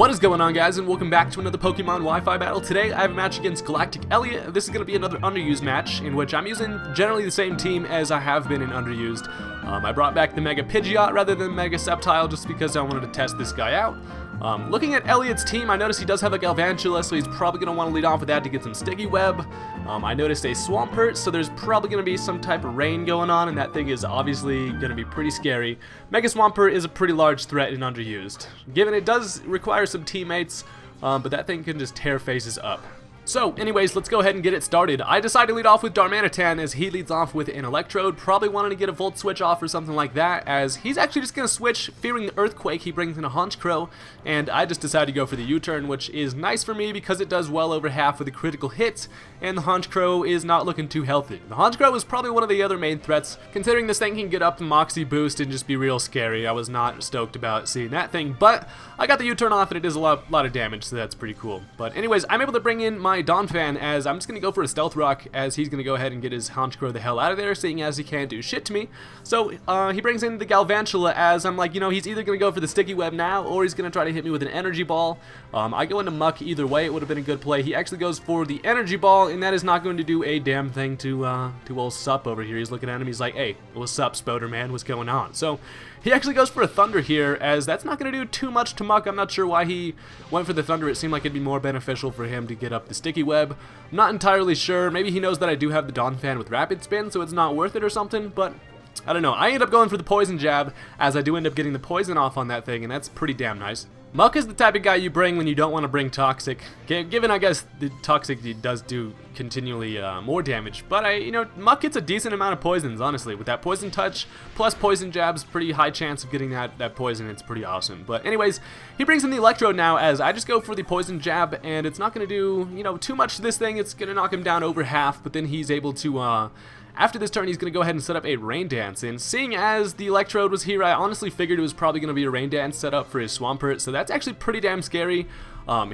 What is going on, guys, and welcome back to another Pokemon Wi-Fi battle. Today I have a match against GalacticElliot. This is going to be another underused match in which I'm using generally the same team as I have been in underused. I brought back the Mega Pidgeot rather than Mega Sceptile just because I wanted to test this guy out. Looking at Elliot's team, I noticed he does have a Galvantula, so he's probably going to want to lead off with that to get some Sticky Web. I noticed a Swampert, so there's probably going to be some type of rain going on, and that thing is obviously going to be pretty scary. Mega Swampert is a pretty large threat in underused, given it does require some teammates, but that thing can just tear faces up. So, anyways, let's go ahead and get it started. I decided to lead off with Darmanitan as he leads off with an Electrode, probably wanting to get a Volt Switch off or something like that, as he's actually just going to switch, fearing the Earthquake. He brings in a Honchkrow, and I just decided to go for the U-turn, which is nice for me because it does well over half with a critical hit, and the Honchkrow is not looking too healthy. The Honchkrow is probably one of the other main threats, considering this thing can get up the Moxie boost and just be real scary. I was not stoked about seeing that thing, but I got the U-turn off and it does a lot of damage, so that's pretty cool. But anyways, I'm able to bring in my Donphan, as I'm just going to go for a Stealth Rock, as he's going to go ahead and get his Honchkrow the hell out of there, seeing as he can't do shit to me. So he brings in the Galvantula, as I'm like, you know, he's either going to go for the Sticky Web now, or he's going to try to hit me with an Energy Ball. I go into Muck either way, it would have been a good play. He actually goes for the Energy Ball, and that is not going to do a damn thing to old Sup over here. He's looking at him, he's like, hey, what's up, Spoder man, what's going on? So he actually goes for a Thunder here, as that's not going to do too much to Muck. I'm not sure why he went for the Thunder. It seemed like it'd be more beneficial for him to get up the Sticky Web. I'm not entirely sure. Maybe he knows that I do have the Donphan with Rapid Spin, so it's not worth it or something, but I don't know. I end up going for the Poison Jab, as I do end up getting the Poison off on that thing, and that's pretty damn nice. Muck is the type of guy you bring when you don't want to bring Toxic, given I guess the Toxic does do continually more damage, but Muck gets a decent amount of poisons, honestly. With that Poison Touch plus Poison Jabs, pretty high chance of getting that poison. It's pretty awesome. But anyways, he brings in the Electrode now, as I just go for the Poison Jab, and it's not going to do, too much to this thing. It's going to knock him down over half, but then he's able to, after this turn, he's going to go ahead and set up a Rain Dance, and seeing as the Electrode was here, I honestly figured it was probably going to be a Rain Dance set up for his Swampert, so that's actually pretty damn scary.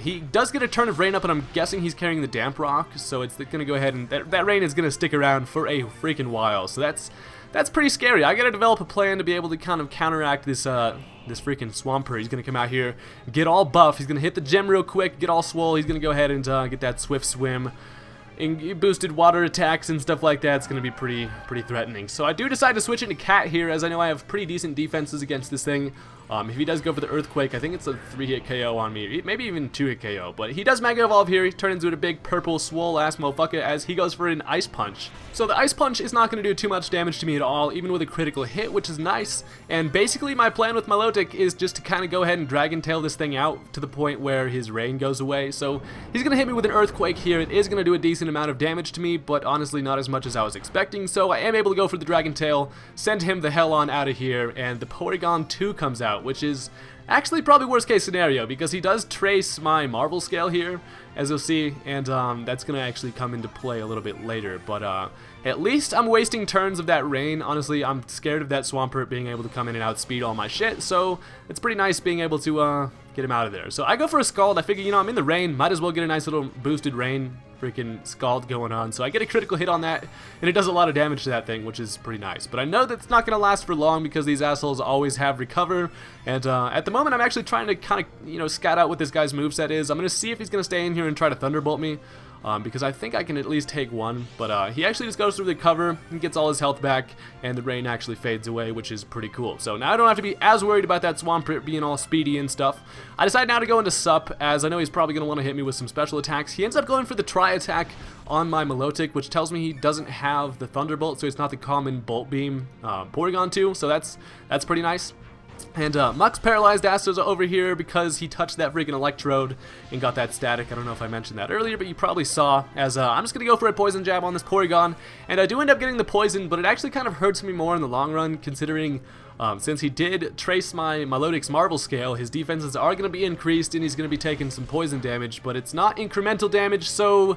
He does get a turn of Rain up, and I'm guessing he's carrying the Damp Rock, so it's going to go ahead and that Rain is going to stick around for a freaking while, so that's pretty scary. I got to develop a plan to be able to kind of counteract this this freaking Swampert. He's going to come out here, get all buff, he's going to hit the gem real quick, get all swole, he's going to go ahead and get that Swift Swim. And boosted water attacks and stuff like that. It's going to be pretty threatening. So I do decide to switch into Cat here, as I know I have pretty decent defenses against this thing. If he does go for the Earthquake, I think it's a 3-hit KO on me, maybe even 2-hit KO. But he does Mega Evolve here. He turns into a big purple swole ass motherfucker as he goes for an Ice Punch. So the Ice Punch is not going to do too much damage to me at all, even with a critical hit, which is nice. And basically my plan with Milotic is just to kind of go ahead and Dragon Tail this thing out to the point where his Rain goes away. So he's going to hit me with an Earthquake here. It is going to do a decent amount of damage to me, but honestly not as much as I was expecting. So I am able to go for the Dragon Tail, send him the hell on out of here, and the Porygon 2 comes out, which is actually probably worst case scenario, because he does trace my Marvel Scale here, as you'll see, and that's going to actually come into play a little bit later. But at least I'm wasting turns of that Rain. Honestly, I'm scared of that Swampert being able to come in and outspeed all my shit, so it's pretty nice being able to get him out of there. So I go for a Scald. I figure, I'm in the rain, might as well get a nice little boosted Rain freaking Scald going on. So I get a critical hit on that, and it does a lot of damage to that thing, which is pretty nice. But I know that's not going to last for long because these assholes always have Recover, and at the moment I'm actually trying to kind of, scout out what this guy's moveset is. I'm going to see if he's going to stay in here and try to Thunderbolt me. Because I think I can at least take one, but he actually just goes through the cover and gets all his health back, and the Rain actually fades away, which is pretty cool. So now I don't have to be as worried about that Swampert being all speedy and stuff. I decide now to go into Sup, as I know he's probably going to want to hit me with some special attacks. He ends up going for the Tri-Attack on my Milotic, which tells me he doesn't have the Thunderbolt, so it's not the common Bolt Beam Porygon 2, so that's pretty nice. And Muck's paralyzed ass is over here because he touched that freaking Electrode and got that static. I don't know if I mentioned that earlier, but you probably saw, as I'm just going to go for a Poison Jab on this Porygon, and I do end up getting the Poison, but it actually kind of hurts me more in the long run, considering since he did trace my Milotic's Marvel Scale, his defenses are going to be increased, and he's going to be taking some poison damage, but it's not incremental damage, so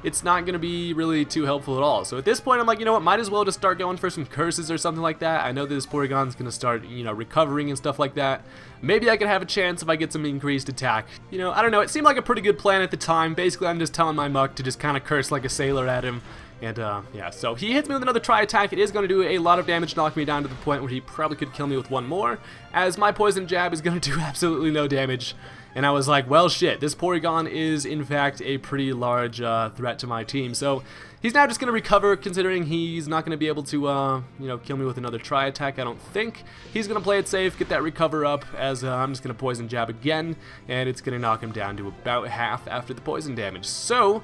it's not going to be really too helpful at all. So at this point, I'm like, you know what, might as well just start going for some curses or something like that. I know that this Porygon's going to start, recovering and stuff like that. Maybe I could have a chance if I get some increased attack. I don't know, it seemed like a pretty good plan at the time. Basically, I'm just telling my Muck to just kind of curse like a sailor at him. And, yeah, so he hits me with another Tri-Attack. It is going to do a lot of damage, knock me down to the point where he probably could kill me with one more, as my Poison Jab is going to do absolutely no damage. and I was like, well, shit, this Porygon is in fact a pretty large threat to my team. So he's now just going to recover, considering he's not going to be able to, you know, kill me with another Tri-Attack, I don't think. He's going to play it safe, get that recover up, as I'm just going to Poison Jab again, and it's going to knock him down to about half after the poison damage. So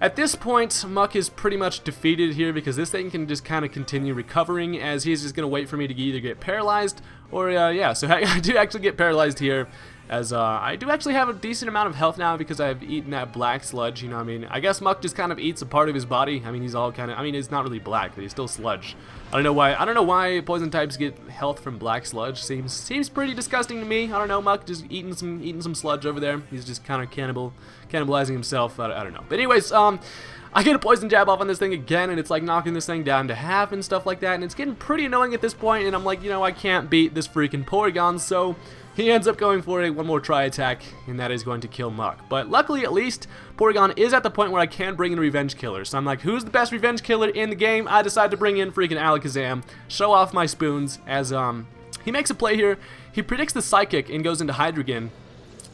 at this point, Muck is pretty much defeated here, because this thing can just kind of continue recovering, as he's just going to wait for me to either get paralyzed, or, yeah, so I do actually get paralyzed here, as I do actually have a decent amount of health now because I've eaten that black sludge, you know what I mean? I guess Muck just kind of eats a part of his body. I mean, he's all kind of, I mean, it's not really black, but he's still sludge. I don't know why poison types get health from black sludge. Seems pretty disgusting to me. I don't know, Muck just eating some sludge over there. He's just kind of cannibalizing himself. I don't know. But anyways, I get a poison jab off on this thing again, and it's like knocking this thing down to half and stuff like that, and it's getting pretty annoying at this point, and I'm like, you know, I can't beat this freaking Porygon, so he ends up going for one more Tri-Attack, and that is going to kill Muck. But luckily, at least, Porygon is at the point where I can bring in a Revenge Killer. So I'm like, who's the best Revenge Killer in the game? I decide to bring in freaking Alakazam, show off my spoons, as he makes a play here. He predicts the Psychic and goes into Hydreigon,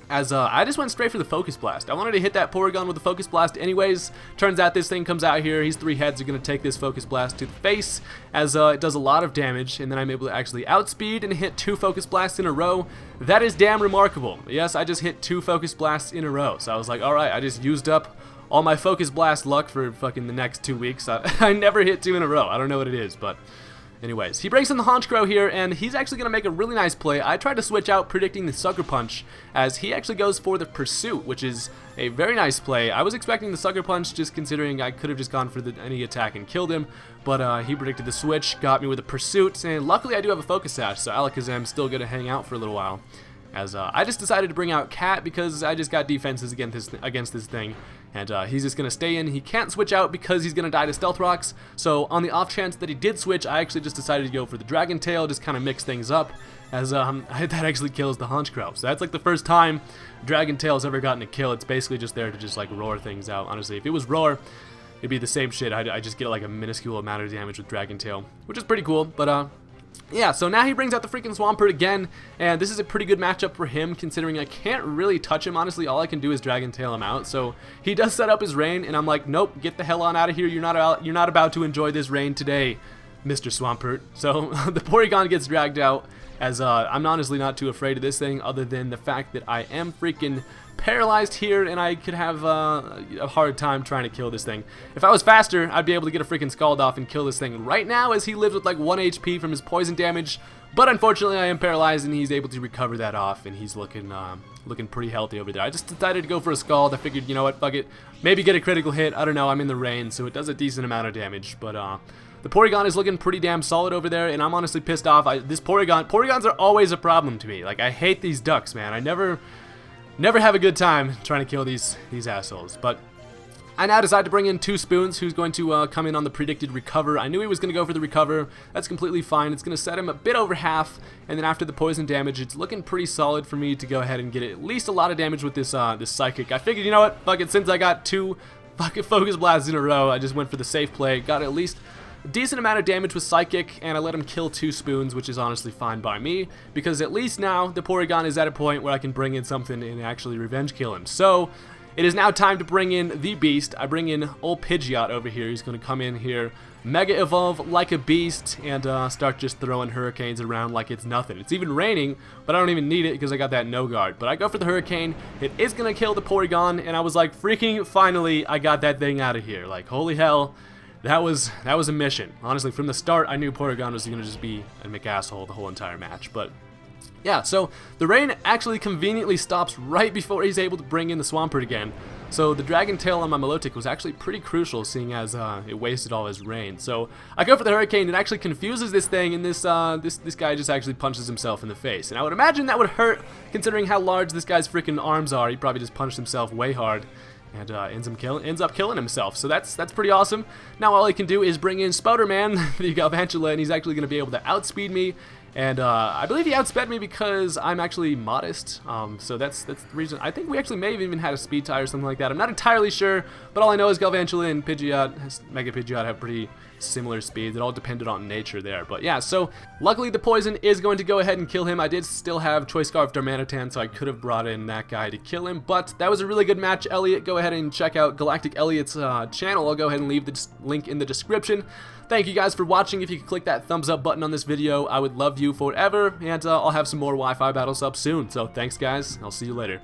as I just went straight for the Focus Blast. I wanted to hit that Porygon with the Focus Blast anyways. Turns out this thing comes out here. His 3 heads are going to take this Focus Blast to the face, as it does a lot of damage, and then I'm able to actually outspeed and hit 2 Focus Blasts in a row. That is damn remarkable. Yes, I just hit 2 Focus Blasts in a row, so I was like, alright, I just used up all my Focus Blast luck for fucking the next 2 weeks. I never hit 2 in a row. I don't know what it is, but anyways, he breaks in the Honchkrow here, and he's actually going to make a really nice play. I tried to switch out predicting the Sucker Punch, as he actually goes for the Pursuit, which is a very nice play. I was expecting the Sucker Punch, just considering I could have just gone for any attack and killed him, but he predicted the switch, got me with a Pursuit, and luckily I do have a Focus Sash, so Alakazam's still going to hang out for a little while. As I just decided to bring out Cat because I just got defenses against this thing, and he's just going to stay in. He can't switch out because he's going to die to Stealth Rocks, so on the off chance that he did switch, I actually just decided to go for the Dragon Tail, just kind of mix things up, as that actually kills the Honchkrow. So that's like the first time Dragon Tail's ever gotten a kill. It's basically just there to just like roar things out. Honestly, if it was roar, it'd be the same shit. I just get like a minuscule amount of damage with Dragon Tail, which is pretty cool, but yeah, so now he brings out the freaking Swampert again, and this is a pretty good matchup for him, considering I can't really touch him. Honestly, all I can do is Dragon Tail him out. So he does set up his rain, and I'm like, nope, get the hell on out of here. You're not about to enjoy this rain today, Mr. Swampert. So the Porygon gets dragged out, as I'm honestly not too afraid of this thing, other than the fact that I am freaking paralyzed here, and I could have a hard time trying to kill this thing. If I was faster, I'd be able to get a freaking Scald off and kill this thing right now, as he lives with like 1 HP from his poison damage, but unfortunately I am paralyzed, and he's able to recover that off, and he's looking pretty healthy over there. I just decided to go for a Scald. I figured, you know what, fuck it, maybe get a critical hit. I don't know, I'm in the rain, so it does a decent amount of damage, but the Porygon is looking pretty damn solid over there, and I'm honestly pissed off. Porygons are always a problem to me. Like, I hate these ducks, man. I never have a good time trying to kill these assholes. But I now decide to bring in 2 Spoons, who's going to come in on the predicted recover. I knew he was going to go for the recover. That's completely fine. It's going to set him a bit over half, and then after the poison damage, it's looking pretty solid for me to go ahead and get at least a lot of damage with this this Psychic. I figured, you know what, fuck it, since I got 2 fucking Focus Blasts in a row, I just went for the safe play, got at least a decent amount of damage with Psychic, and I let him kill 2 Spoons, which is honestly fine by me, because at least now the Porygon is at a point where I can bring in something and actually revenge kill him. So it is now time to bring in the Beast. I bring in old Pidgeot over here. He's going to come in here, Mega Evolve like a beast, and start just throwing Hurricanes around like it's nothing. It's even raining, but I don't even need it because I got that no guard. But I go for the Hurricane. It is going to kill the Porygon, and I was like, freaking finally, I got that thing out of here. Like, holy hell. That was a mission. Honestly, from the start, I knew Porygon was going to just be a McAsshole the whole entire match. But yeah, so the rain actually conveniently stops right before he's able to bring in the Swampert again. So the Dragon Tail on my Milotic was actually pretty crucial, seeing as it wasted all his rain. So I go for the Hurricane. It actually confuses this thing, and this guy just actually punches himself in the face. And I would imagine that would hurt, considering how large this guy's freaking arms are. He probably just punched himself way hard, and ends up killing himself. So that's pretty awesome. Now all he can do is bring in Spouderman, the Galvantula, and he's actually going to be able to outspeed me And I believe he outsped me because I'm actually modest, so that's the reason. I think we actually may have even had a speed tie or something like that. I'm not entirely sure, but all I know is Galvantula and Pidgeot, Mega Pidgeot, have pretty similar speeds. It all depended on nature there. But yeah, so luckily the poison is going to go ahead and kill him. I did still have Choice Scarf Darmanitan, so I could have brought in that guy to kill him. But that was a really good match, Elliot. Go ahead and check out GalacticElliot's channel. I'll go ahead and leave the link in the description. Thank you guys for watching. If you could click that thumbs up button on this video, I would love you forever. And I'll have some more Wi-Fi battles up soon. So thanks, guys. I'll see you later.